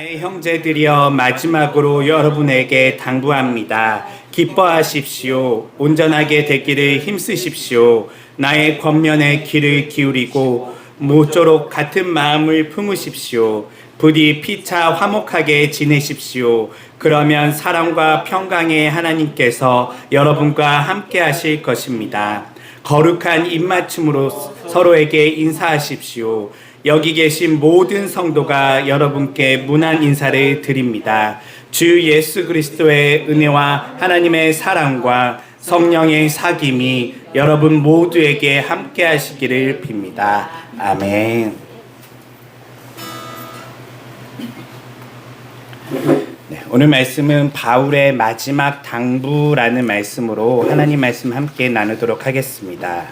나의 형제들이여 마지막으로 여러분에게 당부합니다. 기뻐하십시오. 온전하게 되기를 힘쓰십시오. 나의 권면에 귀를 기울이고 모쪼록 같은 마음을 품으십시오. 부디 피차 화목하게 지내십시오. 그러면 사랑과 평강의 하나님께서 여러분과 함께 하실 것입니다. 거룩한 입맞춤으로 서로에게 인사하십시오. 여기 계신 모든 성도가 여러분께 문안 인사를 드립니다. 주 예수 그리스도의 은혜와 하나님의 사랑과 성령의 사귐이 여러분 모두에게 함께 하시기를 빕니다. 아멘. 네, 오늘 말씀은 바울의 마지막 당부라는 말씀으로 하나님 말씀 함께 나누도록 하겠습니다.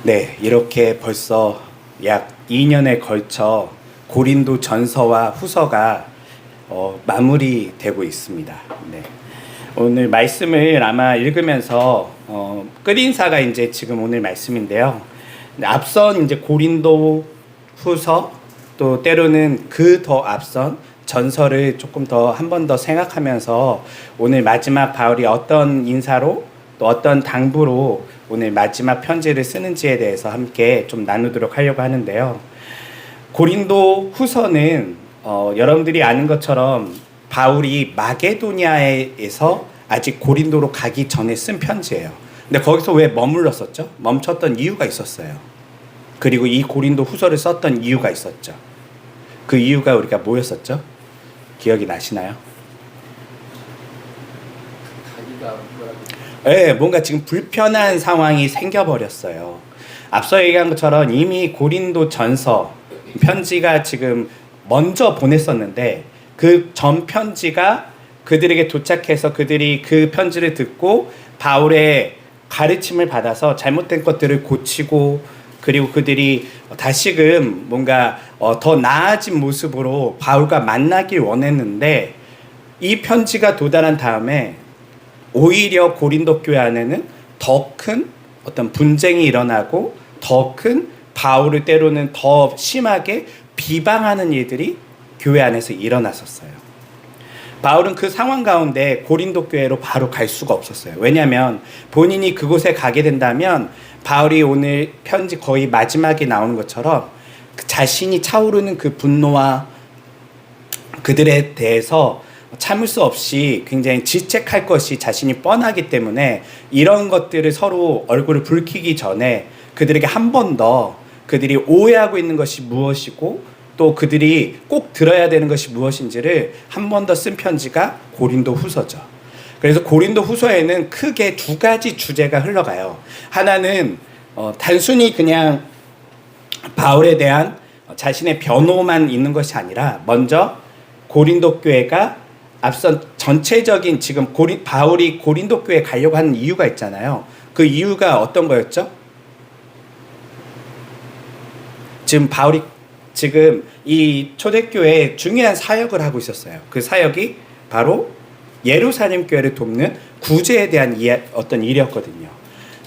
네, 이렇게 벌써 약 2년에 걸쳐 고린도 전서와 후서가 마무리되고 있습니다. 네. 오늘 말씀을 아마 읽으면서 끝인사가 이제 지금 오늘 말씀인데요. 앞선 이제 고린도 후서 또 때로는 그 더 앞선 전서를 조금 더 한 번 더 생각하면서 오늘 마지막 바울이 어떤 인사로 또 어떤 당부로 오늘 마지막 편지를 쓰는지에 대해서 함께 좀 나누도록 하려고 하는데요. 고린도 후서는 여러분들이 아는 것처럼 바울이 마게도니아에서 아직 고린도로 가기 전에 쓴 편지예요. 근데 거기서 왜 머물렀었죠? 멈췄던 이유가 있었어요. 그리고 이 고린도 후서를 썼던 이유가 있었죠. 그 이유가 우리가 뭐였었죠? 기억이 나시나요? 네, 뭔가 지금 불편한 상황이 생겨버렸어요. 앞서 얘기한 것처럼 이미 고린도 전서 편지가 지금 먼저 보냈었는데 그 전 편지가 그들에게 도착해서 그들이 그 편지를 듣고 바울의 가르침을 받아서 잘못된 것들을 고치고 그리고 그들이 다시금 뭔가 더 나아진 모습으로 바울과 만나길 원했는데 이 편지가 도달한 다음에 오히려 고린도 교회 안에는 더 큰 어떤 분쟁이 일어나고 더 큰 바울을 때로는 더 심하게 비방하는 일들이 교회 안에서 일어났었어요. 바울은 그 상황 가운데 고린도 교회로 바로 갈 수가 없었어요. 왜냐하면 본인이 그곳에 가게 된다면 바울이 오늘 편지 거의 마지막에 나오는 것처럼 자신이 차오르는 그 분노와 그들에 대해서 참을 수 없이 굉장히 질책할 것이 자신이 뻔하기 때문에 이런 것들을 서로 얼굴을 붉히기 전에 그들에게 한 번 더 그들이 오해하고 있는 것이 무엇이고 또 그들이 꼭 들어야 되는 것이 무엇인지를 한 번 더 쓴 편지가 고린도 후서죠. 그래서 고린도 후서에는 크게 두 가지 주제가 흘러가요. 하나는 단순히 그냥 바울에 대한 자신의 변호만 있는 것이 아니라 먼저 고린도 교회가 앞선 전체적인 지금 바울이 고린도 교회에 가려고 하는 이유가 있잖아요. 그 이유가 어떤 거였죠? 지금 바울이 지금 이 초대교회에 중요한 사역을 하고 있었어요. 그 사역이 바로 예루살렘 교회를 돕는 구제에 대한 어떤 일이었거든요.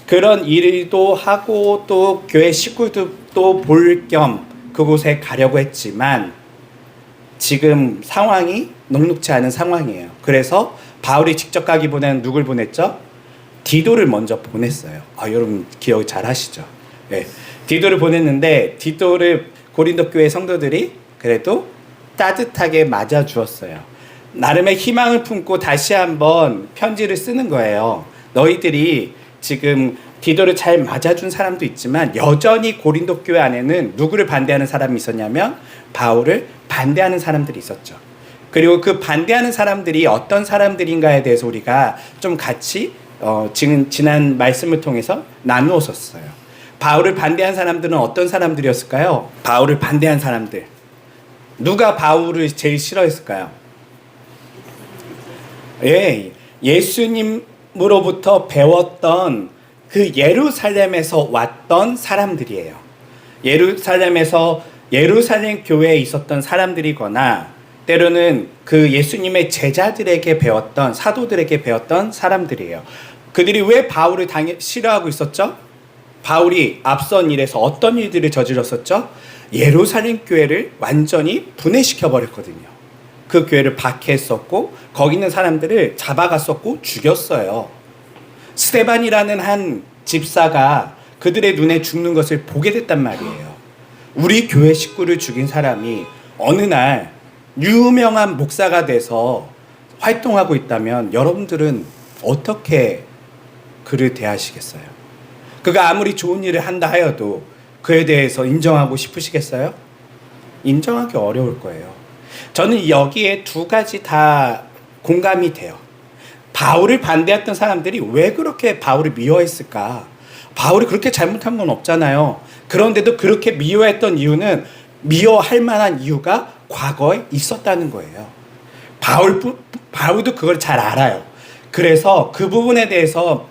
그런 일도 하고 또 교회 식구들도 볼 겸 그곳에 가려고 했지만 지금 상황이 녹록지 않은 상황이에요. 그래서 바울이 직접 가기보다는 누굴 보냈죠? 디도를 먼저 보냈어요. 여러분 기억 잘 하시죠? 네. 디도를 보냈는데 디도를 고린도 교회 성도들이 그래도 따뜻하게 맞아주었어요. 나름의 희망을 품고 다시 한번 편지를 쓰는 거예요. 너희들이 지금 디도를 잘 맞아준 사람도 있지만 여전히 고린도 교회 안에는 누구를 반대하는 사람이 있었냐면 바울을 반대하는 사람들이 있었죠. 그리고 그 반대하는 사람들이 어떤 사람들인가에 대해서 우리가 좀 같이 지난 말씀을 통해서 나누었었어요. 바울을 반대한 사람들은 어떤 사람들이었을까요? 바울을 반대한 사람들. 누가 바울을 제일 싫어했을까요? 예수님으로부터 배웠던 그 예루살렘에서 왔던 사람들이에요. 예루살렘 교회에 있었던 사람들이거나 때로는 그 예수님의 제자들에게 배웠던 사도들에게 배웠던 사람들이에요. 그들이 왜 바울을 싫어하고 있었죠? 바울이 앞선 일에서 어떤 일들을 저질렀었죠? 예루살렘 교회를 완전히 분해시켜 버렸거든요. 그 교회를 박해했었고 거기 있는 사람들을 잡아갔었고 죽였어요. 스데반이라는 한 집사가 그들의 눈에 죽는 것을 보게 됐단 말이에요. 우리 교회 식구를 죽인 사람이 어느 날 유명한 목사가 돼서 활동하고 있다면 여러분들은 어떻게 그를 대하시겠어요? 그가 아무리 좋은 일을 한다 하여도 그에 대해서 인정하고 싶으시겠어요? 인정하기 어려울 거예요. 저는 여기에 두 가지 다 공감이 돼요. 바울을 반대했던 사람들이 왜 그렇게 바울을 미워했을까? 바울이 그렇게 잘못한 건 없잖아요. 그런데도 그렇게 미워했던 이유는 미워할 만한 이유가 과거에 있었다는 거예요. 바울도 그걸 잘 알아요. 그래서 그 부분에 대해서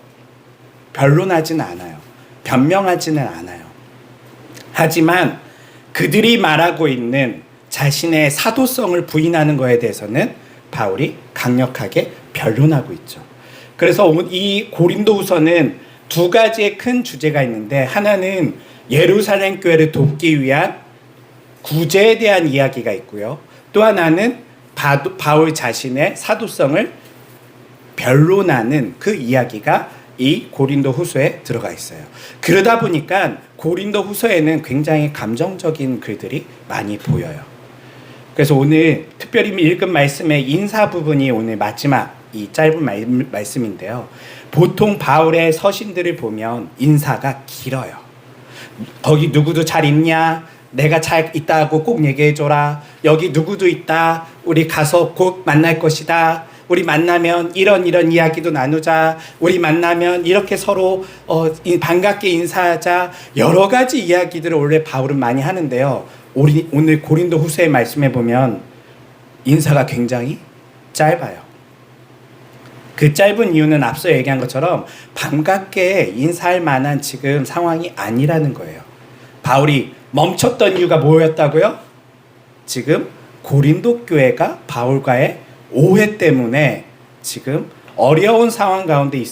변론하지는 않아요. 변명하지는 않아요. 하지만 그들이 말하고 있는 자신의 사도성을 부인하는 것에 대해서는 바울이 강력하게 변론하고 있죠. 그래서 이 고린도후서는 두 가지의 큰 주제가 있는데, 하나는 예루살렘 교회를 돕기 위한 구제에 대한 이야기가 있고요. 또 하나는 바울 자신의 사도성을 변론하는 그 이야기가 이 고린도후서에 들어가 있어요. 그러다 보니까 고린도후서에는 굉장히 감정적인 글들이 많이 보여요. 그래서 오늘 특별히 읽은 말씀의 인사 부분이 오늘 마지막 이 짧은 말씀인데요. 보통 바울의 서신들을 보면 인사가 길어요. 거기 누구도 잘 있냐? 내가 잘 있다고 꼭 얘기해줘라. 여기 누구도 있다. 우리 가서 곧 만날 것이다. 우리 만나면 이런 이야기도 나누자. 우리 만나면 이렇게 서로 반갑게 인사하자. 여러 가지 이야기들을 원래 바울은 많이 하는데요. 오늘 고린도 후서의 말씀에 보면 인사가 굉장히 짧아요. 그 짧은 이유는 앞서 얘기한 것처럼 반갑게 인사할 만한 지금 상황이 아니라는 거예요. 바울이 멈췄던 이유가 뭐였다고요? 지금 고린도 교회가 바울과의 오해 때문에 지금 어려운 상황 가운데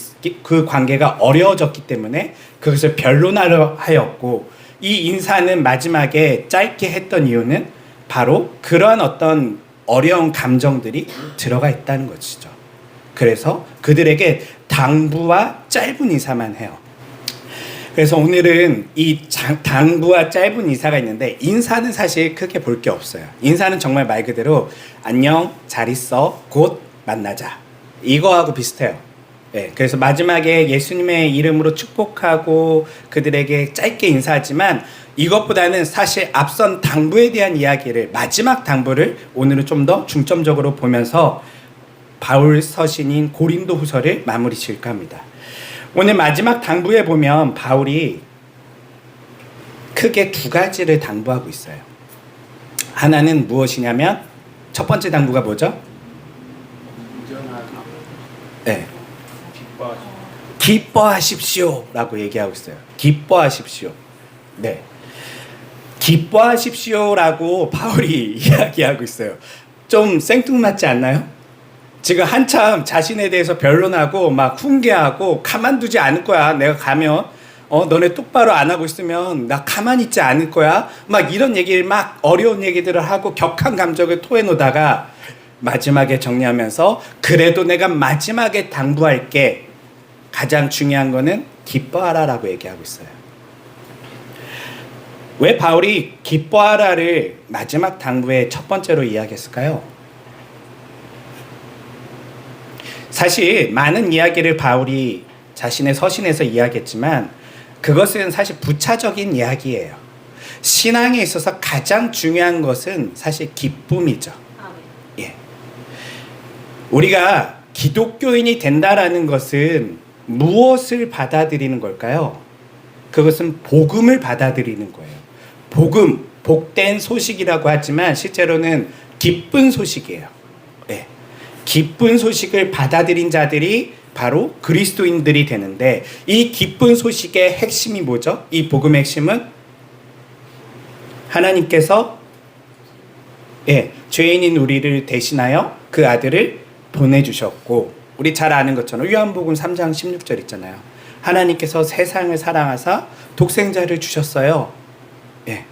그 관계가 어려워졌기 때문에 그것을 변론하려 하였고, 이 인사는 마지막에 짧게 했던 이유는 바로 그러한 어떤 어려운 감정들이 들어가 있다는 것이죠. 그래서 그들에게 당부와 짧은 인사만 해요. 그래서 오늘은 이 당부와 짧은 인사가 있는데, 인사는 사실 크게 볼 게 없어요. 인사는 정말 말 그대로 안녕, 잘 있어, 곧 만나자, 이거하고 비슷해요. 네, 그래서 마지막에 예수님의 이름으로 축복하고 그들에게 짧게 인사하지만, 이것보다는 사실 앞선 당부에 대한 이야기를, 마지막 당부를 오늘은 좀 더 중점적으로 보면서 바울 서신인 고린도 후서를 마무리 지을까 합니다. 오늘 마지막 당부에 보면 바울이 크게 두 가지를 당부하고 있어요. 하나는 무엇이냐면, 첫 번째 당부가 뭐죠? 네. 기뻐하십시오 라고 얘기하고 있어요. 기뻐하십시오. 네. 기뻐하십시오 라고 바울이 이야기하고 있어요. 좀 생뚱맞지 않나요? 지금 한참 자신에 대해서 변론하고 막 훈계하고 가만두지 않을 거야. 내가 가면 너네 똑바로 안 하고 있으면 나 가만히 있지 않을 거야. 막 이런 얘기를, 막 어려운 얘기들을 하고 격한 감정을 토해놓다가 마지막에 정리하면서, 그래도 내가 마지막에 당부할게. 가장 중요한 거는 기뻐하라라고 얘기하고 있어요. 왜 바울이 기뻐하라를 마지막 당부의 첫 번째로 이야기했을까요? 사실 많은 이야기를 바울이 자신의 서신에서 이야기했지만 그것은 사실 부차적인 이야기예요. 신앙에 있어서 가장 중요한 것은 사실 기쁨이죠. 예. 우리가 기독교인이 된다라는 것은 무엇을 받아들이는 걸까요? 그것은 복음을 받아들이는 거예요. 복음, 복된 소식이라고 하지만 실제로는 기쁜 소식이에요. 예. 기쁜 소식을 받아들인 자들이 바로 그리스도인들이 되는데, 이 기쁜 소식의 핵심이 뭐죠? 이 복음의 핵심은 하나님께서 죄인인 우리를 대신하여 그 아들을 보내주셨고, 우리 잘 아는 것처럼 요한복음 3장 16절 있잖아요. 하나님께서 세상을 사랑하사 독생자를 주셨어요. 예.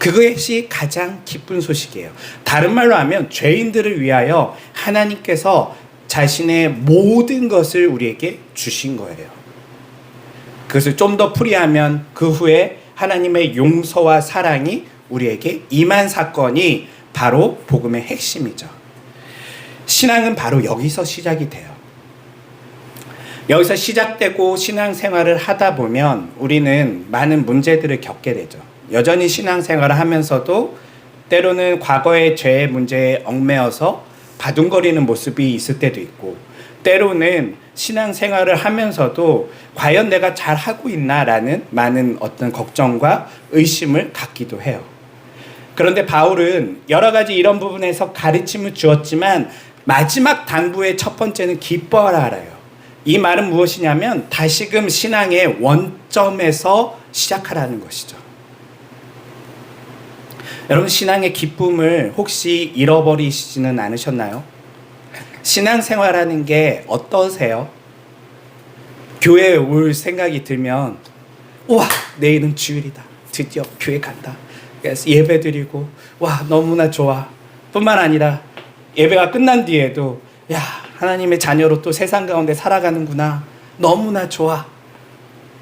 그것이 가장 기쁜 소식이에요. 다른 말로 하면 죄인들을 위하여 하나님께서 자신의 모든 것을 우리에게 주신 거예요. 그것을 좀 더 풀이하면 그 후에 하나님의 용서와 사랑이 우리에게 임한 사건이 바로 복음의 핵심이죠. 신앙은 바로 여기서 시작이 돼요. 여기서 시작되고 신앙생활을 하다 보면 우리는 많은 문제들을 겪게 되죠. 여전히 신앙생활을 하면서도 때로는 과거의 죄의 문제에 얽매여서 바둥거리는 모습이 있을 때도 있고, 때로는 신앙생활을 하면서도 과연 내가 잘하고 있나라는 많은 어떤 걱정과 의심을 갖기도 해요. 그런데 바울은 여러 가지 이런 부분에서 가르침을 주었지만 마지막 당부의 첫 번째는 기뻐하라요. 이 말은 무엇이냐면 다시금 신앙의 원점에서 시작하라는 것이죠. 여러분, 신앙의 기쁨을 혹시 잃어버리시지는 않으셨나요? 신앙생활하는 게 어떠세요? 교회에 올 생각이 들면 와, 내일은 주일이다. 드디어 교회 간다. 그래서 예배 드리고 와, 너무나 좋아. 뿐만 아니라 예배가 끝난 뒤에도 야, 하나님의 자녀로 또 세상 가운데 살아가는구나. 너무나 좋아.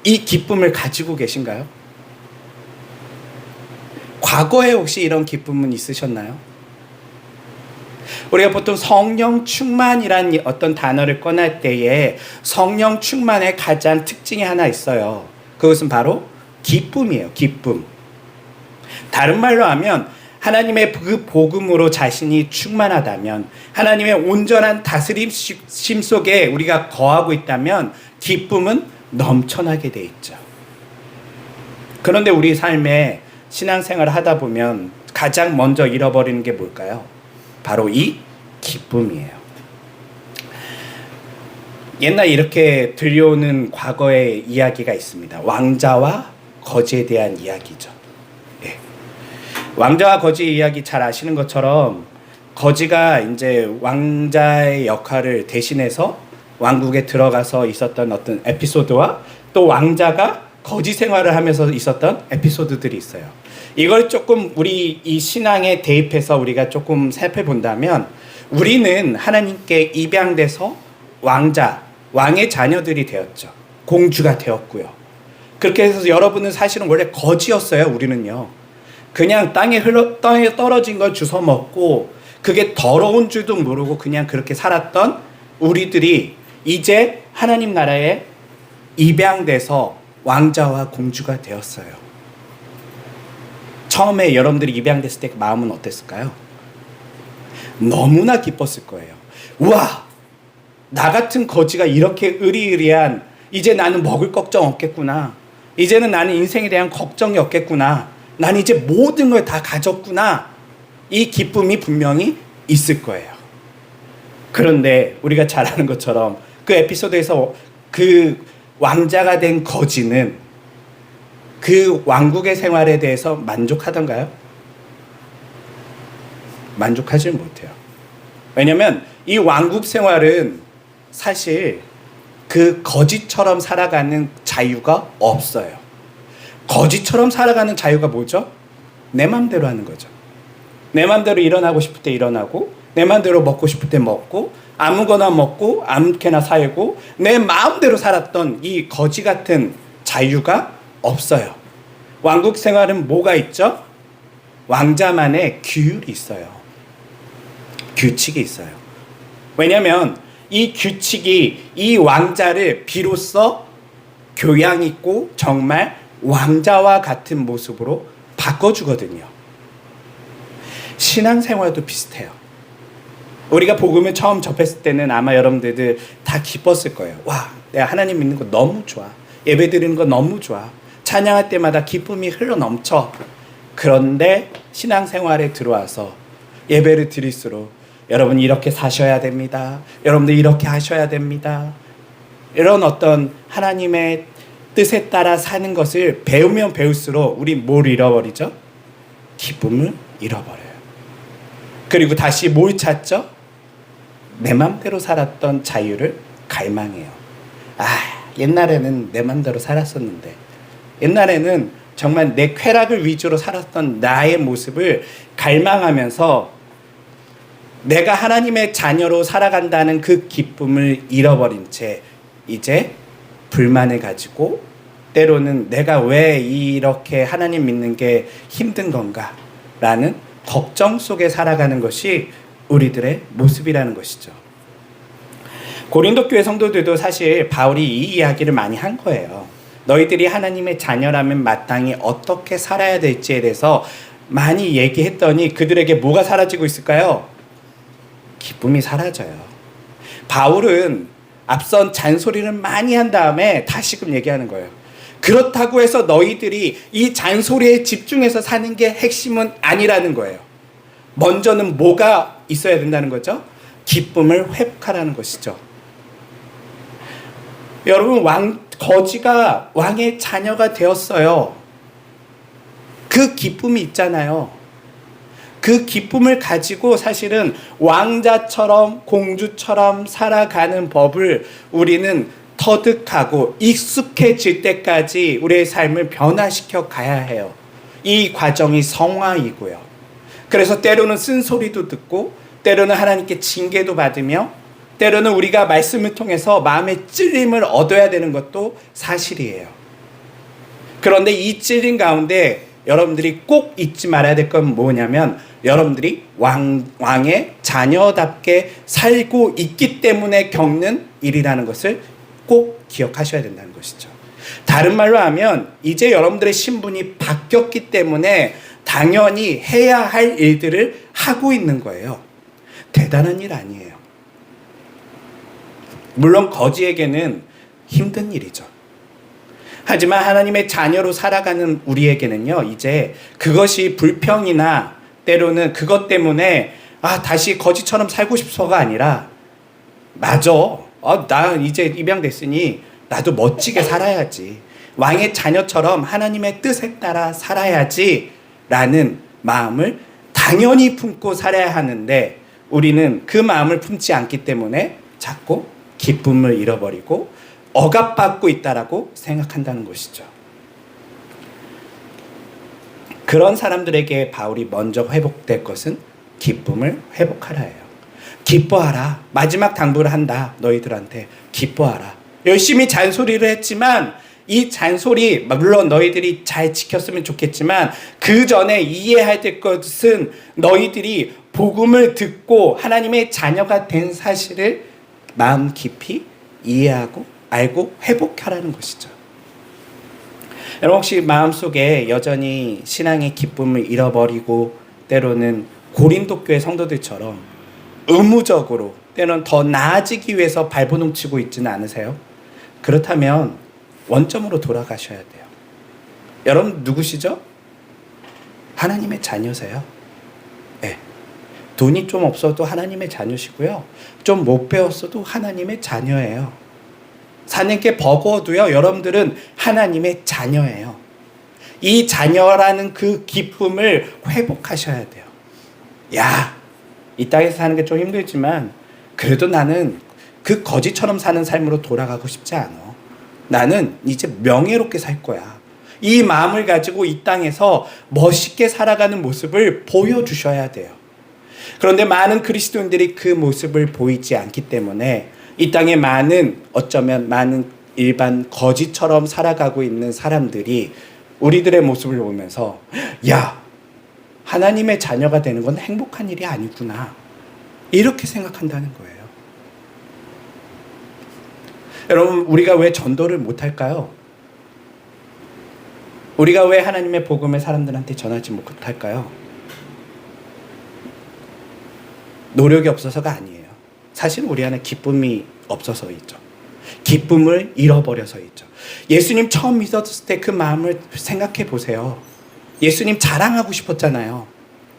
이 기쁨을 가지고 계신가요? 과거에 혹시 이런 기쁨은 있으셨나요? 우리가 보통 성령 충만이란 어떤 단어를 꺼낼 때에 성령 충만의 가장 특징이 하나 있어요. 그것은 바로 기쁨이에요. 기쁨. 다른 말로 하면 하나님의 그 복음으로 자신이 충만하다면, 하나님의 온전한 다스림심 속에 우리가 거하고 있다면 기쁨은 넘쳐나게 돼 있죠. 그런데 우리 삶에 신앙생활을 하다 보면 가장 먼저 잃어버리는 게 뭘까요? 바로 이 기쁨이에요. 옛날 이렇게 들려오는 과거의 이야기가 있습니다. 왕자와 거지에 대한 이야기죠. 네. 왕자와 거지 이야기 잘 아시는 것처럼 거지가 이제 왕자의 역할을 대신해서 왕국에 들어가서 있었던 어떤 에피소드와 또 왕자가 거지 생활을 하면서 있었던 에피소드들이 있어요. 이걸 조금 우리 이 신앙에 대입해서 우리가 조금 살펴본다면, 우리는 하나님께 입양돼서 왕의 자녀들이 되었죠. 공주가 되었고요. 그렇게 해서 여러분은 사실은 원래 거지였어요. 우리는요. 그냥 땅에 떨어진 걸 주워 먹고 그게 더러운 줄도 모르고 그냥 그렇게 살았던 우리들이 이제 하나님 나라에 입양돼서 왕자와 공주가 되었어요. 처음에 여러분들이 입양됐을 때 마음은 어땠을까요? 너무나 기뻤을 거예요. 우와! 나 같은 거지가 이렇게 의리의리한, 이제 나는 먹을 걱정 없겠구나. 이제는 나는 인생에 대한 걱정이 없겠구나. 난 이제 모든 걸 다 가졌구나. 이 기쁨이 분명히 있을 거예요. 그런데 우리가 잘 아는 것처럼 그 에피소드에서 그 왕자가 된 거지는 그 왕국의 생활에 대해서 만족하던가요? 만족하지는 못해요. 왜냐하면 이 왕국 생활은 사실 그 거지처럼 살아가는 자유가 없어요. 거지처럼 살아가는 자유가 뭐죠? 내 마음대로 하는 거죠. 내 마음대로 일어나고 싶을 때 일어나고, 내 마음대로 먹고 싶을 때 먹고, 아무거나 먹고 아무렇게나 살고, 내 마음대로 살았던 이 거지 같은 자유가 없어요. 왕국 생활은 뭐가 있죠? 왕자만의 규율이 있어요. 규칙이 있어요. 왜냐하면 이 규칙이 이 왕자를 비로소 교양 있고 정말 왕자와 같은 모습으로 바꿔주거든요. 신앙생활도 비슷해요. 우리가 복음을 처음 접했을 때는 아마 여러분들 다 기뻤을 거예요. 와, 내가 하나님 믿는 거 너무 좋아. 예배 드리는 거 너무 좋아. 찬양할 때마다 기쁨이 흘러넘쳐. 그런데 신앙생활에 들어와서 예배를 드릴수록 여러분 이렇게 사셔야 됩니다. 여러분들 이렇게 하셔야 됩니다. 이런 어떤 하나님의 뜻에 따라 사는 것을 배우면 배울수록 우리 뭘 잃어버리죠? 기쁨을 잃어버려요. 그리고 다시 뭘 찾죠? 내 맘대로 살았던 자유를 갈망해요. 아, 옛날에는 내 맘대로 살았었는데, 옛날에는 정말 내 쾌락을 위주로 살았던 나의 모습을 갈망하면서 내가 하나님의 자녀로 살아간다는 그 기쁨을 잃어버린 채 이제 불만을 가지고 때로는 내가 왜 이렇게 하나님 믿는 게 힘든 건가 라는 걱정 속에 살아가는 것이 우리들의 모습이라는 것이죠. 고린도 교회 성도들도 사실 바울이 이 이야기를 많이 한 거예요. 너희들이 하나님의 자녀라면 마땅히 어떻게 살아야 될지에 대해서 많이 얘기했더니 그들에게 뭐가 사라지고 있을까요? 기쁨이 사라져요. 바울은 앞선 잔소리를 많이 한 다음에 다시금 얘기하는 거예요. 그렇다고 해서 너희들이 이 잔소리에 집중해서 사는 게 핵심은 아니라는 거예요. 먼저는 뭐가 있어야 된다는 거죠? 기쁨을 회복하라는 것이죠. 여러분, 거지가 왕의 자녀가 되었어요. 그 기쁨이 있잖아요. 그 기쁨을 가지고 사실은 왕자처럼 공주처럼 살아가는 법을 우리는 터득하고 익숙해질 때까지 우리의 삶을 변화시켜 가야 해요. 이 과정이 성화이고요. 그래서 때로는 쓴소리도 듣고 때로는 하나님께 징계도 받으며 때로는 우리가 말씀을 통해서 마음의 찔림을 얻어야 되는 것도 사실이에요. 그런데 이 찔림 가운데 여러분들이 꼭 잊지 말아야 될 건 뭐냐면 여러분들이 왕의 자녀답게 살고 있기 때문에 겪는 일이라는 것을 꼭 기억하셔야 된다는 것이죠. 다른 말로 하면 이제 여러분들의 신분이 바뀌었기 때문에 당연히 해야 할 일들을 하고 있는 거예요. 대단한 일 아니에요. 물론 거지에게는 힘든 일이죠. 하지만 하나님의 자녀로 살아가는 우리에게는요, 이제 그것이 불평이나 때로는 그것 때문에 다시 거지처럼 살고 싶어서가 아니라 맞아. 나 이제 입양됐으니 나도 멋지게 살아야지. 왕의 자녀처럼 하나님의 뜻에 따라 살아야지 라는 마음을 당연히 품고 살아야 하는데 우리는 그 마음을 품지 않기 때문에 자꾸 기쁨을 잃어버리고 억압받고 있다라고 생각한다는 것이죠. 그런 사람들에게 바울이 먼저 회복될 것은 기쁨을 회복하라예요. 기뻐하라. 마지막 당부를 한다. 너희들한테 기뻐하라. 열심히 잔소리를 했지만 이 잔소리 물론 너희들이 잘 지켰으면 좋겠지만 그 전에 이해해야 될 것은 너희들이 복음을 듣고 하나님의 자녀가 된 사실을 마음 깊이 이해하고 알고 회복하라는 것이죠. 여러분 혹시 마음속에 여전히 신앙의 기쁨을 잃어버리고 때로는 고린도 교회 성도들처럼 의무적으로 때로는 더 나아지기 위해서 발버둥 치고 있지는 않으세요? 그렇다면 원점으로 돌아가셔야 돼요. 여러분 누구시죠? 하나님의 자녀세요. 네. 돈이 좀 없어도 하나님의 자녀시고요. 좀 못 배웠어도 하나님의 자녀예요. 사는 게 버거워도요. 여러분들은 하나님의 자녀예요. 이 자녀라는 그 기쁨을 회복하셔야 돼요. 야, 이 땅에서 사는 게 좀 힘들지만 그래도 나는 그 거지처럼 사는 삶으로 돌아가고 싶지 않아. 나는 이제 명예롭게 살 거야. 이 마음을 가지고 이 땅에서 멋있게 살아가는 모습을 보여주셔야 돼요. 그런데 많은 그리스도인들이 그 모습을 보이지 않기 때문에 이 땅에 어쩌면 많은 일반 거지처럼 살아가고 있는 사람들이 우리들의 모습을 보면서 야, 하나님의 자녀가 되는 건 행복한 일이 아니구나. 이렇게 생각한다는 거예요. 여러분, 우리가 왜 전도를 못할까요? 우리가 왜 하나님의 복음을 사람들한테 전하지 못할까요? 노력이 없어서가 아니에요. 사실 우리 안에 기쁨이 없어서이죠. 기쁨을 잃어버려서이죠. 예수님 처음 믿었을 때 그 마음을 생각해 보세요. 예수님 자랑하고 싶었잖아요.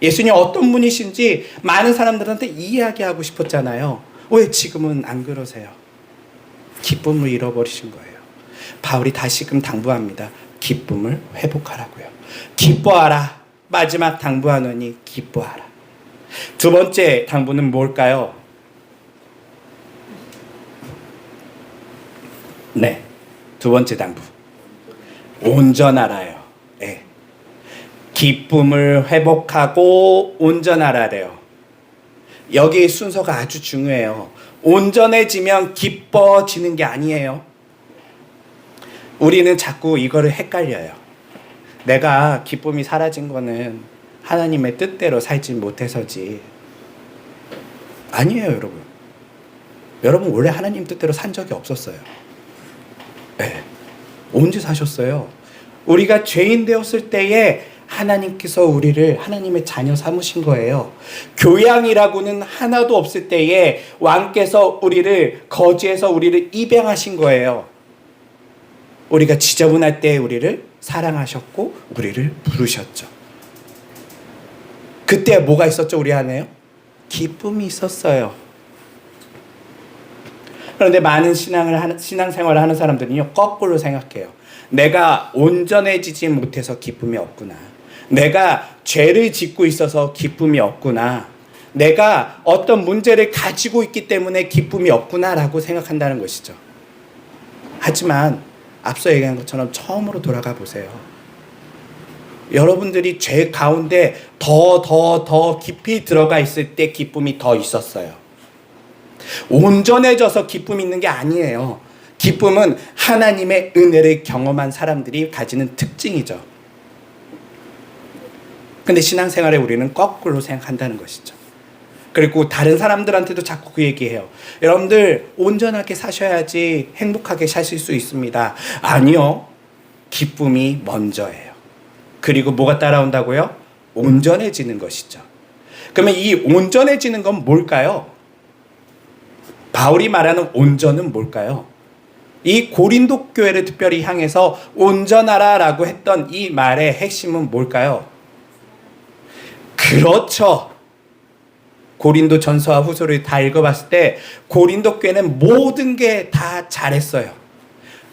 예수님 어떤 분이신지 많은 사람들한테 이야기하고 싶었잖아요. 왜 지금은 안 그러세요? 기쁨을 잃어버리신 거예요. 바울이 다시금 당부합니다. 기쁨을 회복하라고요. 기뻐하라. 마지막 당부하노니 기뻐하라. 두 번째 당부는 뭘까요? 네, 두 번째 당부. 온전하라요. 기쁨을 회복하고 온전하라래요. 여기 순서가 아주 중요해요. 온전해지면 기뻐지는 게 아니에요. 우리는 자꾸 이거를 헷갈려요. 내가 기쁨이 사라진 거는 하나님의 뜻대로 살지 못해서지. 아니에요, 여러분. 여러분 원래 하나님 뜻대로 산 적이 없었어요. 네. 언제 사셨어요? 우리가 죄인 되었을 때에 하나님께서 우리를 하나님의 자녀 삼으신 거예요. 교양이라고는 하나도 없을 때에 왕께서 우리를 거지에서 우리를 입양하신 거예요. 우리가 지저분할 때 우리를 사랑하셨고 우리를 부르셨죠. 그때 뭐가 있었죠? 우리 안에요? 기쁨이 있었어요. 그런데 많은 신앙생활을 하는 사람들은요, 거꾸로 생각해요. 내가 온전해지지 못해서 기쁨이 없구나. 내가 죄를 짓고 있어서 기쁨이 없구나. 내가 어떤 문제를 가지고 있기 때문에 기쁨이 없구나라고 생각한다는 것이죠. 하지만 앞서 얘기한 것처럼 처음으로 돌아가 보세요. 여러분들이 죄 가운데 더 깊이 들어가 있을 때 기쁨이 더 있었어요. 온전해져서 기쁨이 있는 게 아니에요. 기쁨은 하나님의 은혜를 경험한 사람들이 가지는 특징이죠. 근데 신앙생활에 우리는 거꾸로 생각한다는 것이죠. 그리고 다른 사람들한테도 자꾸 그 얘기해요. 여러분들 온전하게 사셔야지 행복하게 사실 수 있습니다. 아니요. 기쁨이 먼저예요. 그리고 뭐가 따라온다고요? 온전해지는 것이죠. 그러면 이 온전해지는 건 뭘까요? 바울이 말하는 온전은 뭘까요? 이 고린도 교회를 특별히 향해서 온전하라라고 했던 이 말의 핵심은 뭘까요? 그렇죠. 고린도 전서와 후서를 다 읽어봤을 때 고린도 교회는 모든 게 다 잘했어요.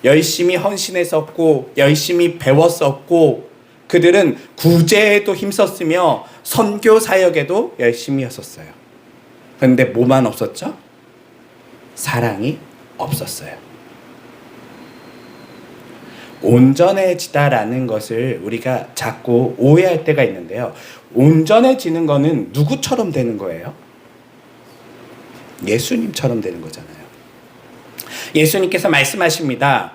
열심히 헌신했었고 열심히 배웠었고 그들은 구제에도 힘썼으며 선교 사역에도 열심히 했었어요. 그런데 뭐만 없었죠? 사랑이 없었어요. 온전해지다라는 것을 우리가 자꾸 오해할 때가 있는데요. 온전해지는 거는 누구처럼 되는 거예요? 예수님처럼 되는 거잖아요. 예수님께서 말씀하십니다.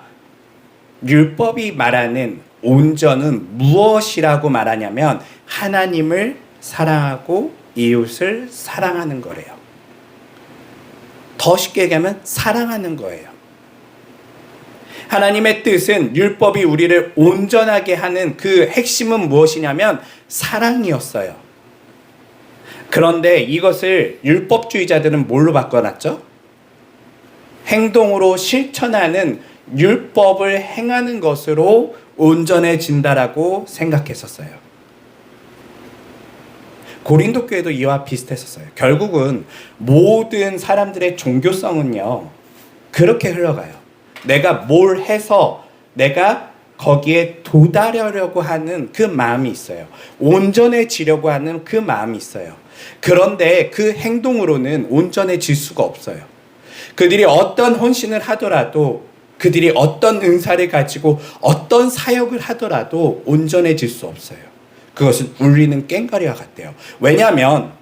율법이 말하는 온전은 무엇이라고 말하냐면 하나님을 사랑하고 이웃을 사랑하는 거래요. 더 쉽게 얘기하면 사랑하는 거예요. 하나님의 뜻은 율법이 우리를 온전하게 하는 그 핵심은 무엇이냐면 사랑이었어요. 그런데 이것을 율법주의자들은 뭘로 바꿔놨죠? 행동으로 실천하는 율법을 행하는 것으로 온전해진다라고 생각했었어요. 고린도 교회도 이와 비슷했었어요. 결국은 모든 사람들의 종교성은요, 그렇게 흘러가요. 내가 뭘 해서 내가 거기에 도달하려고 하는 그 마음이 있어요. 온전해지려고 하는 그 마음이 있어요. 그런데 그 행동으로는 온전해질 수가 없어요. 그들이 어떤 헌신을 하더라도 그들이 어떤 은사를 가지고 어떤 사역을 하더라도 온전해질 수 없어요. 그것은 울리는 꽹과리와 같대요. 왜냐하면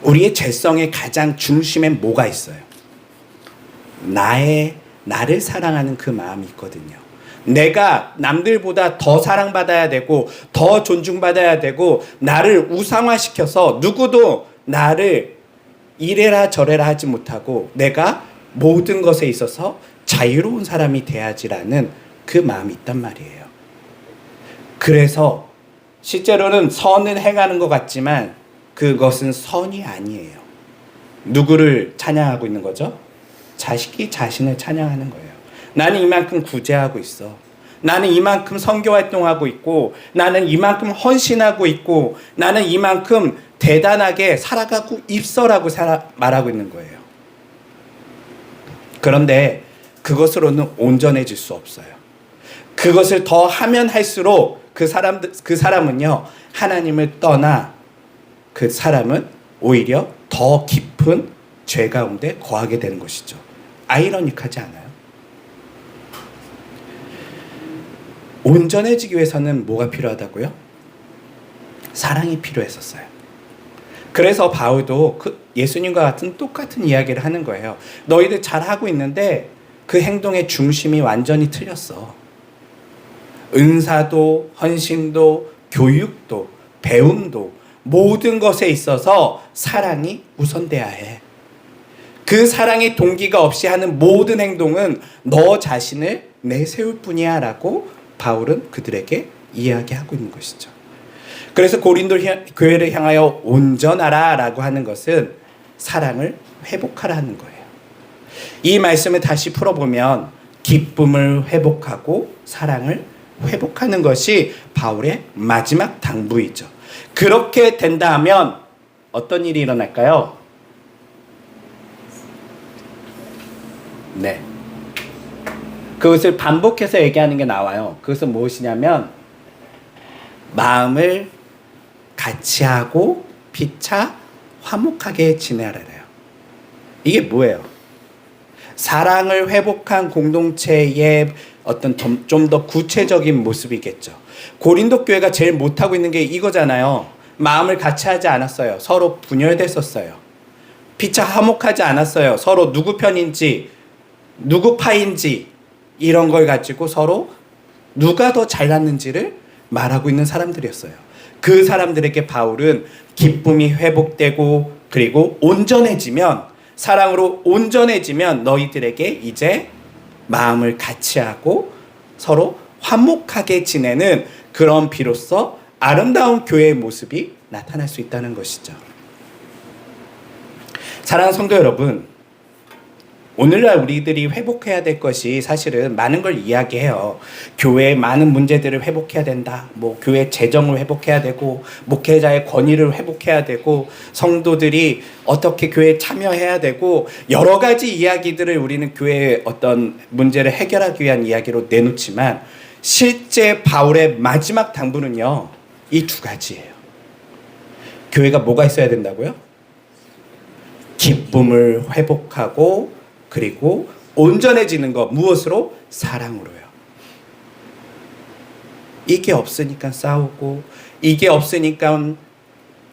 우리의 죄성의 가장 중심엔 뭐가 있어요? 나를 사랑하는 그 마음이 있거든요. 내가 남들보다 더 사랑받아야 되고 더 존중받아야 되고 나를 우상화시켜서 누구도 나를 이래라 저래라 하지 못하고 내가 모든 것에 있어서 자유로운 사람이 돼야지라는 그 마음이 있단 말이에요. 그래서 실제로는 선을 행하는 것 같지만 그것은 선이 아니에요. 누구를 찬양하고 있는 거죠? 자식이 자신을 찬양하는 거예요. 나는 이만큼 구제하고 있어. 나는 이만큼 선교 활동하고 있고 나는 이만큼 헌신하고 있고 나는 이만큼 대단하게 살아가고 있어라고 말하고 있는 거예요. 그런데 그것으로는 온전해질 수 없어요. 그것을 더 하면 할수록 그 사람은요, 하나님을 떠나 그 사람은 오히려 더 깊은 죄 가운데 거하게 되는 것이죠. 아이러니하지 않아요? 온전해지기 위해서는 뭐가 필요하다고요? 사랑이 필요했었어요. 그래서 바울도 예수님과 같은 똑같은 이야기를 하는 거예요. 너희들 잘하고 있는데 그 행동의 중심이 완전히 틀렸어. 은사도, 헌신도, 교육도, 배움도 모든 것에 있어서 사랑이 우선돼야 해. 그 사랑의 동기가 없이 하는 모든 행동은 너 자신을 내세울 뿐이야 라고 바울은 그들에게 이야기하고 있는 것이죠. 그래서 고린도 교회를 향하여 온전하라 라고 하는 것은 사랑을 회복하라 하는 거예요. 이 말씀을 다시 풀어보면 기쁨을 회복하고 사랑을 회복하는 것이 바울의 마지막 당부이죠. 그렇게 된다 하면 어떤 일이 일어날까요? 네. 그것을 반복해서 얘기하는 게 나와요. 그것은 무엇이냐면 마음을 같이 하고 피차 화목하게 지내라래요. 이게 뭐예요? 사랑을 회복한 공동체의 어떤 좀 더 구체적인 모습이겠죠. 고린도 교회가 제일 못하고 있는 게 이거잖아요. 마음을 같이 하지 않았어요. 서로 분열됐었어요. 피차 화목하지 않았어요. 서로 누구 편인지 누구 파인지 이런 걸 가지고 서로 누가 더 잘났는지를 말하고 있는 사람들이었어요. 그 사람들에게 바울은 기쁨이 회복되고 그리고 온전해지면, 사랑으로 온전해지면 너희들에게 이제 마음을 같이 하고 서로 화목하게 지내는 그런 비로소 아름다운 교회의 모습이 나타날 수 있다는 것이죠. 사랑하는 성도 여러분, 오늘날 우리들이 회복해야 될 것이 사실은 많은 걸 이야기해요. 교회의 많은 문제들을 회복해야 된다. 교회 재정을 회복해야 되고, 목회자의 권위를 회복해야 되고, 성도들이 어떻게 교회에 참여해야 되고, 여러 가지 이야기들을 우리는 교회의 어떤 문제를 해결하기 위한 이야기로 내놓지만, 실제 바울의 마지막 당부는요, 이 두 가지예요. 교회가 뭐가 있어야 된다고요? 기쁨을 회복하고 그리고 온전해지는 것. 무엇으로? 사랑으로요. 이게 없으니까 싸우고, 이게 없으니까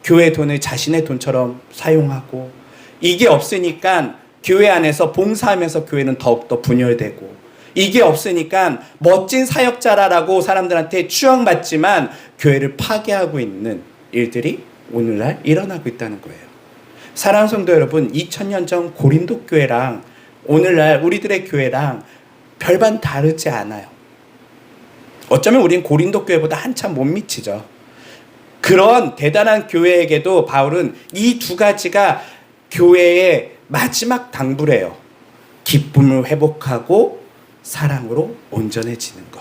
교회 돈을 자신의 돈처럼 사용하고, 이게 없으니까 교회 안에서 봉사하면서 교회는 더욱더 분열되고, 이게 없으니까 멋진 사역자라고 사람들한테 추앙받지만 교회를 파괴하고 있는 일들이 오늘날 일어나고 있다는 거예요. 사랑하는 성도 여러분, 2000년 전 고린도 교회랑 오늘날 우리들의 교회랑 별반 다르지 않아요. 어쩌면 우린 고린도 교회보다 한참 못 미치죠. 그런 대단한 교회에게도 바울은 이 두 가지가 교회의 마지막 당부래요. 기쁨을 회복하고 사랑으로 온전해지는 것.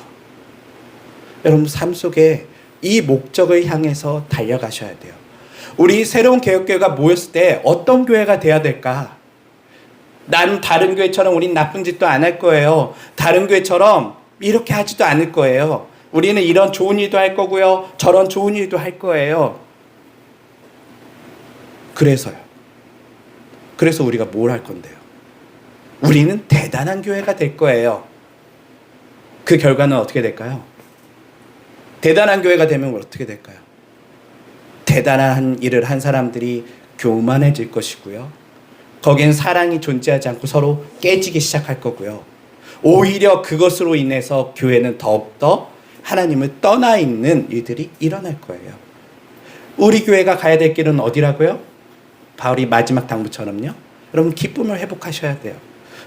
여러분 삶 속에 이 목적을 향해서 달려가셔야 돼요. 우리 새로운 개혁교회가 모였을 때 어떤 교회가 돼야 될까? 난 다른 교회처럼 우린 나쁜 짓도 안 할 거예요. 다른 교회처럼 이렇게 하지도 않을 거예요. 우리는 이런 좋은 일도 할 거고요. 저런 좋은 일도 할 거예요. 그래서요. 그래서 우리가 뭘 할 건데요? 우리는 대단한 교회가 될 거예요. 그 결과는 어떻게 될까요? 대단한 교회가 되면 어떻게 될까요? 대단한 일을 한 사람들이 교만해질 것이고요. 거기엔 사랑이 존재하지 않고 서로 깨지기 시작할 거고요. 오히려 그것으로 인해서 교회는 더욱더 하나님을 떠나 있는 일들이 일어날 거예요. 우리 교회가 가야 될 길은 어디라고요? 바울이 마지막 당부처럼요. 여러분 기쁨을 회복하셔야 돼요.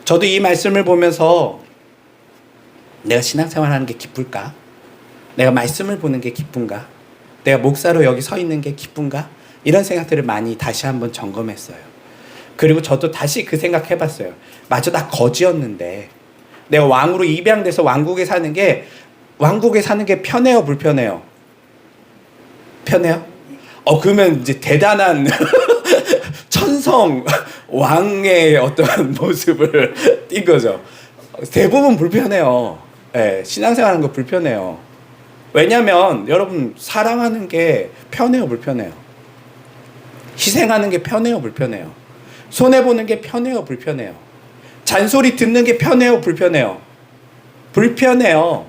저도 이 말씀을 보면서 내가 신앙생활하는 게 기쁠까? 내가 말씀을 보는 게 기쁜가? 내가 목사로 여기 서 있는 게 기쁜가? 이런 생각들을 많이 다시 한번 점검했어요. 그리고 저도 다시 그 생각 해봤어요. 맞아, 나 거지였는데 내가 왕으로 입양돼서 왕국에 사는 게 편해요, 불편해요? 편해요? 그러면 이제 대단한 천성 왕의 어떤 모습을 띈 거죠. 대부분 불편해요. 네, 신앙생활하는 거 불편해요. 왜냐면 여러분 사랑하는 게 편해요, 불편해요? 희생하는 게 편해요, 불편해요? 손해보는 게 편해요, 불편해요? 잔소리 듣는 게 편해요, 불편해요? 불편해요.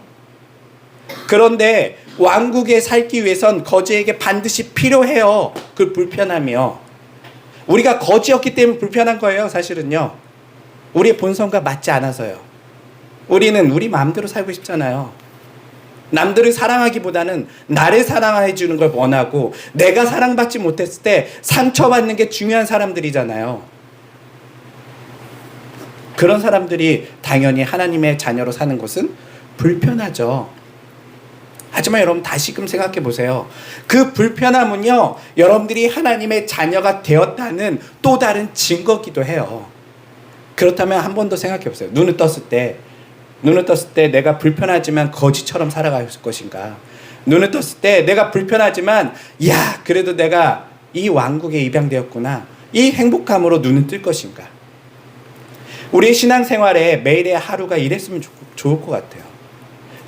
그런데 왕국에 살기 위해선 거지에게 반드시 필요해요. 그 불편함이요. 우리가 거지였기 때문에 불편한 거예요. 사실은요. 우리의 본성과 맞지 않아서요. 우리는 우리 마음대로 살고 싶잖아요. 남들을 사랑하기보다는 나를 사랑해 주는 걸 원하고, 내가 사랑받지 못했을 때 상처받는 게 중요한 사람들이잖아요. 그런 사람들이 당연히 하나님의 자녀로 사는 것은 불편하죠. 하지만 여러분 다시금 생각해 보세요. 그 불편함은요, 여러분들이 하나님의 자녀가 되었다는 또 다른 증거기도 해요. 그렇다면 한 번 더 생각해 보세요. 눈을 떴을 때 내가 불편하지만 거지처럼 살아갈 것인가? 눈을 떴을 때 내가 불편하지만, 야, 그래도 내가 이 왕국에 입양되었구나, 이 행복함으로 눈을 뜰 것인가? 우리의 신앙생활에 매일의 하루가 이랬으면 좋을 것 같아요.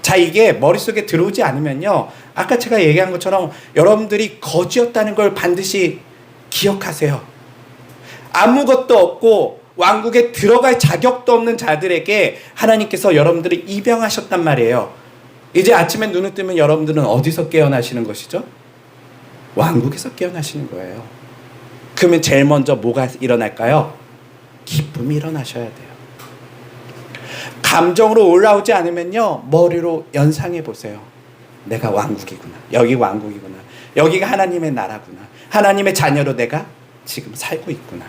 자, 이게 머릿속에 들어오지 않으면요, 아까 제가 얘기한 것처럼 여러분들이 거지였다는 걸 반드시 기억하세요. 아무것도 없고 왕국에 들어갈 자격도 없는 자들에게 하나님께서 여러분들을 입양하셨단 말이에요. 이제 아침에 눈을 뜨면 여러분들은 어디서 깨어나시는 것이죠? 왕국에서 깨어나시는 거예요. 그러면 제일 먼저 뭐가 일어날까요? 기쁨이 일어나셔야 돼요. 감정으로 올라오지 않으면요, 머리로 연상해 보세요. 내가 왕국이구나. 여기 왕국이구나. 여기가 하나님의 나라구나. 하나님의 자녀로 내가 지금 살고 있구나.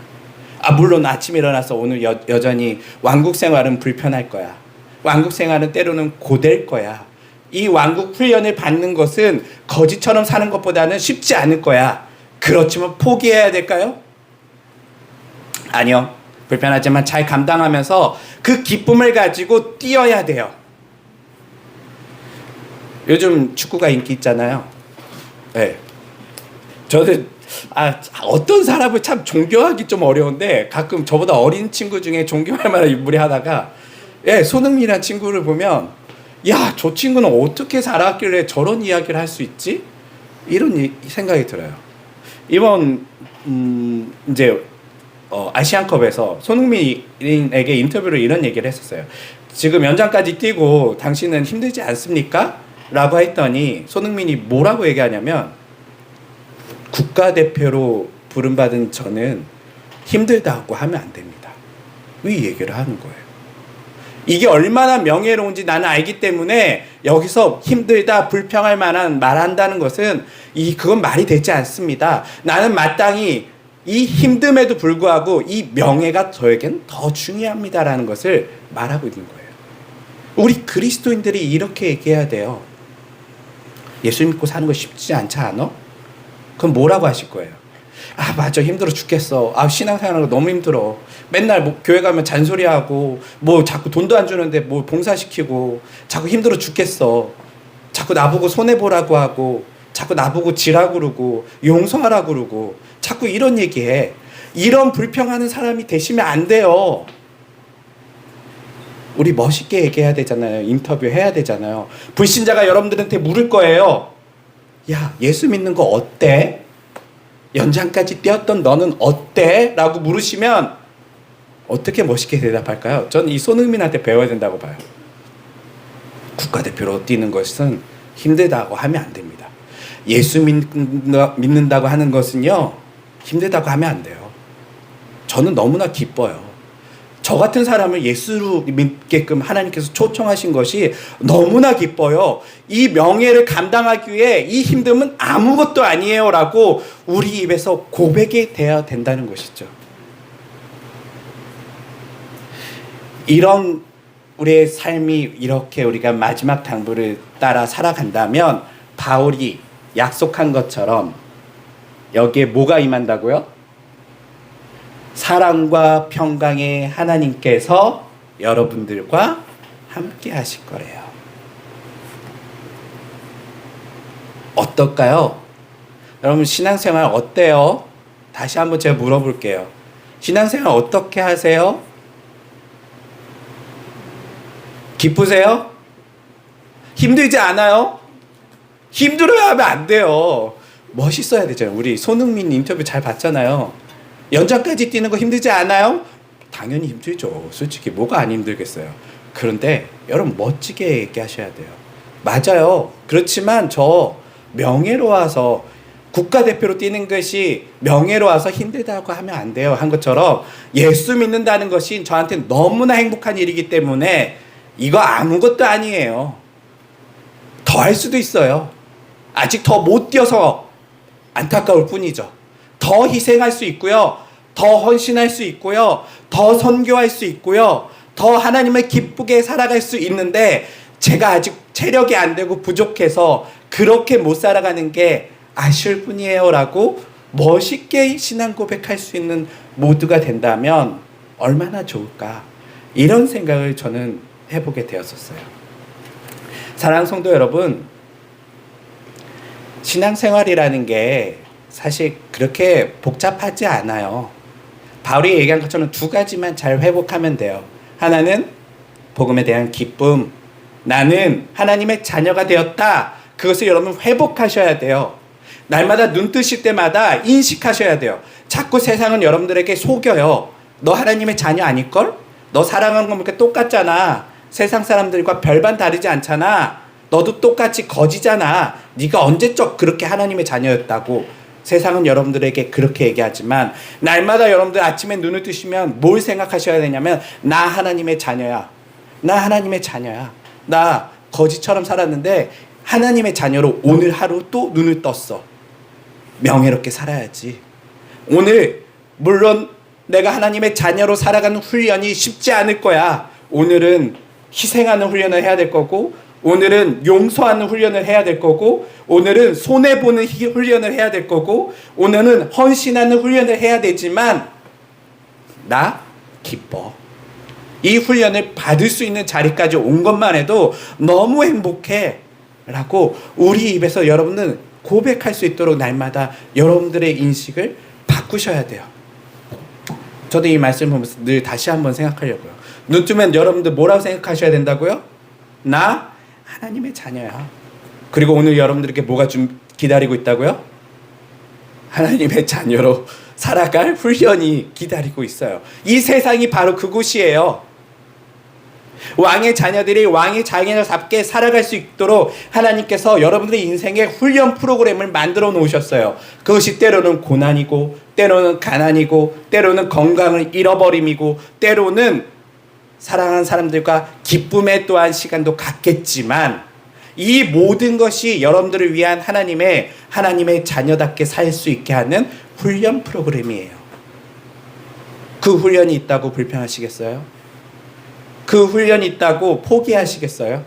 물론 아침에 일어나서 오늘 여전히 왕국 생활은 불편할 거야. 왕국 생활은 때로는 고될 거야. 이 왕국 훈련을 받는 것은 거지처럼 사는 것보다는 쉽지 않을 거야. 그렇지만 포기해야 될까요? 아니요. 불편하지만 잘 감당하면서 그 기쁨을 가지고 뛰어야 돼요. 요즘 축구가 인기 있잖아요. 네. 저는 어떤 사람을 참 존경하기 좀 어려운데, 가끔 저보다 어린 친구 중에 존경할 만한 인물이 하다가, 손흥민이라는 친구를 보면, 야, 저 친구는 어떻게 살았길래 저런 이야기를 할 수 있지? 이런 생각이 들어요. 이번 이제 아시안컵에서 손흥민에게 인터뷰로 이런 얘기를 했었어요. 지금 연장까지 뛰고 당신은 힘들지 않습니까? 라고 했더니 손흥민이 뭐라고 얘기하냐면, 국가대표로 부름받은 저는 힘들다고 하면 안 됩니다. 이 얘기를 하는 거예요. 이게 얼마나 명예로운지 나는 알기 때문에 여기서 힘들다, 불평할 만한 말한다는 것은 그건 말이 되지 않습니다. 나는 마땅히 이 힘듦에도 불구하고 이 명예가 저에겐 더 중요합니다라는 것을 말하고 있는 거예요. 우리 그리스도인들이 이렇게 얘기해야 돼요. 예수 믿고 사는 거 쉽지 않지 않아? 그럼 뭐라고 하실 거예요? 맞아, 힘들어 죽겠어. 신앙생활하는 거 너무 힘들어. 맨날 교회 가면 잔소리하고, 자꾸 돈도 안 주는데 봉사시키고, 자꾸 힘들어 죽겠어. 자꾸 나보고 손해보라고 하고, 자꾸 나보고 지라고 그러고, 용서하라고 그러고, 자꾸 이런 얘기해. 이런 불평하는 사람이 되시면 안 돼요. 우리 멋있게 얘기해야 되잖아요. 인터뷰 해야 되잖아요. 불신자가 여러분들한테 물을 거예요. 야, 예수 믿는 거 어때? 연장까지 뛰었던 너는 어때? 라고 물으시면 어떻게 멋있게 대답할까요? 저는 이 손흥민한테 배워야 된다고 봐요. 국가대표로 뛰는 것은 힘들다고 하면 안 됩니다. 예수 믿는다고 하는 것은요, 힘들다고 하면 안 돼요. 저는 너무나 기뻐요. 저 같은 사람을 예수로 믿게끔 하나님께서 초청하신 것이 너무나 기뻐요. 이 명예를 감당하기 위해 이 힘듦은 아무것도 아니에요 라고 우리 입에서 고백이 되어야 된다는 것이죠. 이런 우리의 삶이 이렇게 우리가 마지막 당부를 따라 살아간다면 바울이 약속한 것처럼 여기에 뭐가 임한다고요? 사랑과 평강의 하나님께서 여러분들과 함께 하실 거래요. 어떨까요? 여러분 신앙생활 어때요? 다시 한번 제가 물어볼게요. 신앙생활 어떻게 하세요? 기쁘세요? 힘들지 않아요? 힘들어야 하면 안 돼요. 멋있어야 되잖아요. 우리 손흥민 인터뷰 잘 봤잖아요. 연장까지 뛰는 거 힘들지 않아요? 당연히 힘들죠. 솔직히 뭐가 안 힘들겠어요. 그런데 여러분 멋지게 얘기하셔야 돼요. 맞아요. 그렇지만 저 명예로워서 국가대표로 뛰는 것이 명예로워서 힘들다고 하면 안 돼요. 한 것처럼 예수 믿는다는 것이 저한테 너무나 행복한 일이기 때문에 이거 아무것도 아니에요. 더 할 수도 있어요. 아직 더 못 뛰어서 안타까울 뿐이죠. 더 희생할 수 있고요. 더 헌신할 수 있고요. 더 선교할 수 있고요. 더 하나님을 기쁘게 살아갈 수 있는데 제가 아직 체력이 안 되고 부족해서 그렇게 못 살아가는 게 아쉬울 뿐이에요 라고 멋있게 신앙 고백할 수 있는 모두가 된다면 얼마나 좋을까, 이런 생각을 저는 해보게 되었었어요. 사랑하는 성도 여러분, 신앙생활이라는 게 사실 그렇게 복잡하지 않아요. 바울이 얘기한 것처럼 두 가지만 잘 회복하면 돼요. 하나는 복음에 대한 기쁨, 나는 하나님의 자녀가 되었다. 그것을 여러분 회복하셔야 돼요. 날마다 눈 뜨실 때마다 인식하셔야 돼요. 자꾸 세상은 여러분들에게 속여요. 너 하나님의 자녀 아닐걸? 너 살아가는 건 그렇게 똑같잖아. 세상 사람들과 별반 다르지 않잖아. 너도 똑같이 거지잖아. 네가 언제적 그렇게 하나님의 자녀였다고. 세상은 여러분들에게 그렇게 얘기하지만 날마다 여러분들 아침에 눈을 뜨시면 뭘 생각하셔야 되냐면 나 하나님의 자녀야. 나 하나님의 자녀야. 나 거지처럼 살았는데 하나님의 자녀로 오늘 하루 또 눈을 떴어. 명예롭게 살아야지. 오늘 물론 내가 하나님의 자녀로 살아가는 훈련이 쉽지 않을 거야. 오늘은 희생하는 훈련을 해야 될 거고, 오늘은 용서하는 훈련을 해야 될 거고, 오늘은 손해보는 훈련을 해야 될 거고, 오늘은 헌신하는 훈련을 해야 되지만 나 기뻐. 이 훈련을 받을 수 있는 자리까지 온 것만 해도 너무 행복해 라고 우리 입에서 여러분은 고백할 수 있도록 날마다 여러분들의 인식을 바꾸셔야 돼요. 저도 이 말씀을 보면서 늘 다시 한번 생각하려고요. 눈 뜨면 여러분들 뭐라고 생각하셔야 된다고요? 나 하나님의 자녀야. 그리고 오늘 여러분들에게 뭐가 좀 기다리고 있다고요? 하나님의 자녀로 살아갈 훈련이 기다리고 있어요. 이 세상이 바로 그곳이에요. 왕의 자녀들이 왕의 자녀답게 살아갈 수 있도록 하나님께서 여러분들의 인생에 훈련 프로그램을 만들어 놓으셨어요. 그것이 때로는 고난이고, 때로는 가난이고, 때로는 건강을 잃어버림이고, 때로는 사랑하는 사람들과 기쁨의 또한 시간도 갖겠지만, 이 모든 것이 여러분들을 위한 하나님의 자녀답게 살 수 있게 하는 훈련 프로그램이에요. 그 훈련이 있다고 불평하시겠어요? 그 훈련이 있다고 포기하시겠어요?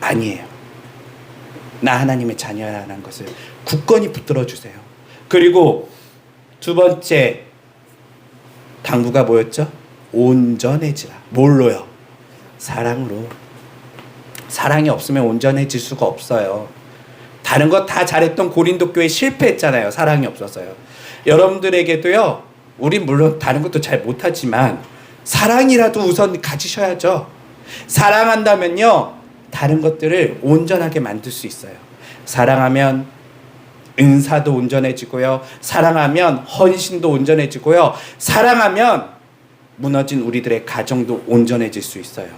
아니에요. 나 하나님의 자녀라는 것을 굳건히 붙들어 주세요. 그리고 두 번째 당부가 뭐였죠? 온전해지라. 뭘로요? 사랑으로. 사랑이 없으면 온전해질 수가 없어요. 다른 거 다 잘했던 고린도 교회 실패했잖아요. 사랑이 없어서요. 여러분들에게도요, 우리 물론 다른 것도 잘 못하지만 사랑이라도 우선 가지셔야죠. 사랑한다면요, 다른 것들을 온전하게 만들 수 있어요. 사랑하면 은사도 온전해지고요. 사랑하면 헌신도 온전해지고요. 사랑하면 무너진 우리들의 가정도 온전해질 수 있어요.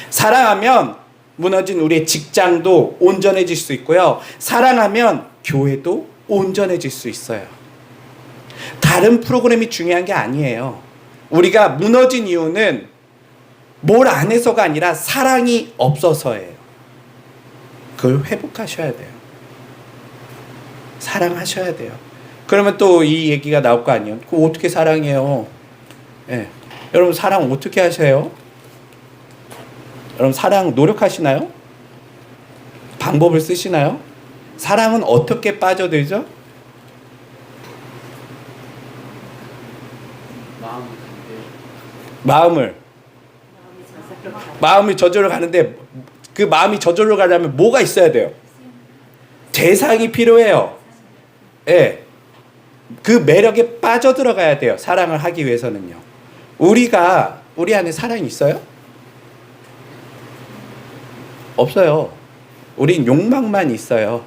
사랑하면 무너진 우리의 직장도 온전해질 수 있고요. 사랑하면 교회도 온전해질 수 있어요. 다른 프로그램이 중요한 게 아니에요. 우리가 무너진 이유는 뭘 안 해서가 아니라 사랑이 없어서예요. 그걸 회복하셔야 돼요. 사랑하셔야 돼요. 그러면 또 이 얘기가 나올 거 아니에요. 그거 어떻게 사랑해요? 네. 여러분 사랑 어떻게 하세요? 여러분 사랑 노력하시나요? 방법을 쓰시나요? 사랑은 어떻게 빠져들죠? 마음이 저절로 가는데 그 마음이 저절로 가려면 뭐가 있어야 돼요? 대상이 필요해요. 예. 그 매력에 빠져들어가야 돼요. 사랑을 하기 위해서는요. 우리 안에 사랑이 있어요? 없어요. 우린 욕망만 있어요.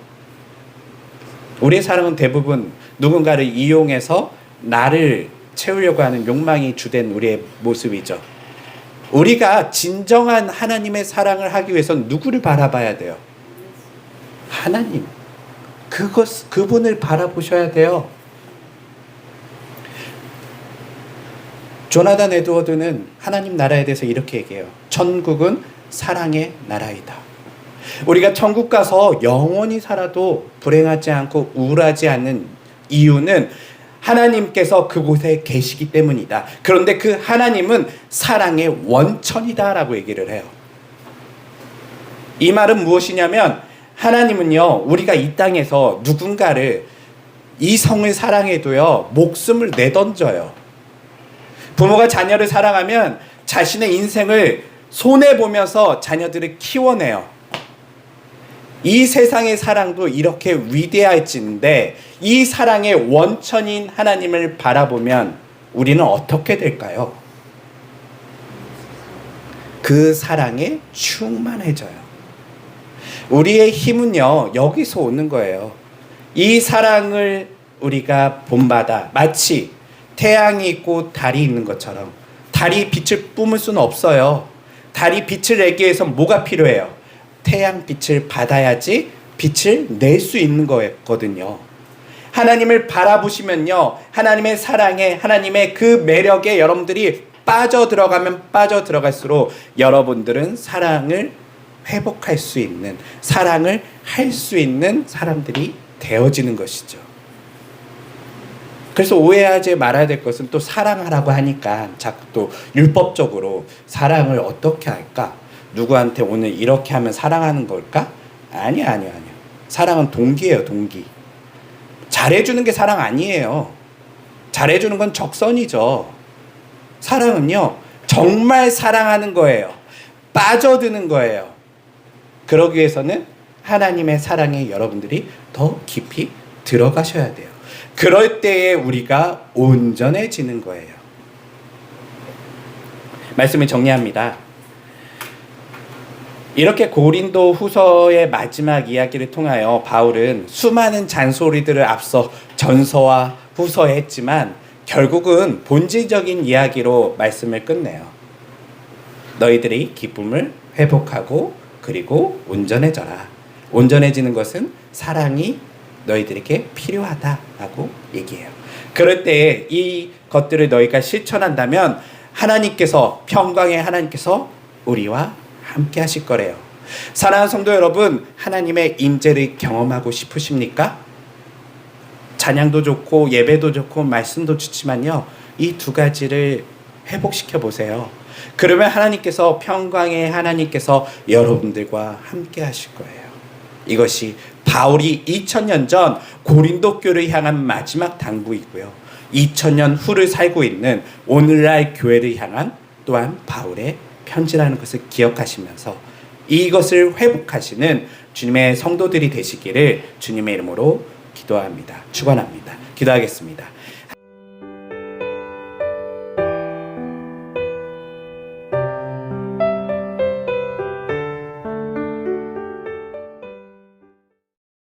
우리의 사랑은 대부분 누군가를 이용해서 나를 채우려고 하는 욕망이 주된 우리의 모습이죠. 우리가 진정한 하나님의 사랑을 하기 위해서는 누구를 바라봐야 돼요? 하나님. 그분을 바라보셔야 돼요. 조나단 에드워드는 하나님 나라에 대해서 이렇게 얘기해요. 천국은 사랑의 나라이다. 우리가 천국 가서 영원히 살아도 불행하지 않고 우울하지 않는 이유는 하나님께서 그곳에 계시기 때문이다. 그런데 그 하나님은 사랑의 원천이다라고 얘기를 해요. 이 말은 무엇이냐면 하나님은요, 우리가 이 땅에서 누군가를 이성을 사랑해도요, 목숨을 내던져요. 부모가 자녀를 사랑하면 자신의 인생을 손해보면서 자녀들을 키워내요. 이 세상의 사랑도 이렇게 위대할진데 이 사랑의 원천인 하나님을 바라보면 우리는 어떻게 될까요? 그 사랑에 충만해져요. 우리의 힘은요, 여기서 오는 거예요. 이 사랑을 우리가 본받아 마치 태양이 있고 달이 있는 것처럼 달이 빛을 뿜을 수는 없어요. 달이 빛을 내기 위해서 뭐가 필요해요? 태양빛을 받아야지 빛을 낼 수 있는 거거든요. 하나님을 바라보시면요, 하나님의 사랑에, 하나님의 그 매력에 여러분들이 빠져들어가면 빠져들어갈수록 여러분들은 사랑을 회복할 수 있는, 사랑을 할 수 있는 사람들이 되어지는 것이죠. 그래서 오해하지 말아야 될 것은 또 사랑하라고 하니까 자꾸 또 율법적으로 사랑을 어떻게 할까? 누구한테 오늘 이렇게 하면 사랑하는 걸까? 아니요. 사랑은 동기예요, 동기. 잘해주는 게 사랑 아니에요. 잘해주는 건 적선이죠. 사랑은요, 정말 사랑하는 거예요. 빠져드는 거예요. 그러기 위해서는 하나님의 사랑에 여러분들이 더 깊이 들어가셔야 돼요. 그럴 때에 우리가 온전해지는 거예요. 말씀을 정리합니다. 이렇게 고린도 후서의 마지막 이야기를 통하여 바울은 수많은 잔소리들을 앞서 전서와 후서에 했지만 결국은 본질적인 이야기로 말씀을 끝내요. 너희들이 기쁨을 회복하고 그리고 온전해져라. 온전해지는 것은 사랑이 너희들에게 필요하다라고 얘기해요. 그럴 때 이 것들을 너희가 실천한다면 하나님께서, 평강의 하나님께서 우리와 함께 하실 거래요. 사랑하는 성도 여러분, 하나님의 임재를 경험하고 싶으십니까? 찬양도 좋고 예배도 좋고 말씀도 좋지만요, 이 두 가지를 회복시켜 보세요. 그러면 하나님께서, 평강의 하나님께서 여러분들과 함께 하실 거예요. 이것이 바울이 2000년 전 고린도 교회를 향한 마지막 당부이고요, 2000년 후를 살고 있는 오늘날 교회를 향한 또한 바울의 편지라는 것을 기억하시면서 이것을 회복하시는 주님의 성도들이 되시기를 주님의 이름으로 기도합니다. 축원합니다. 기도하겠습니다.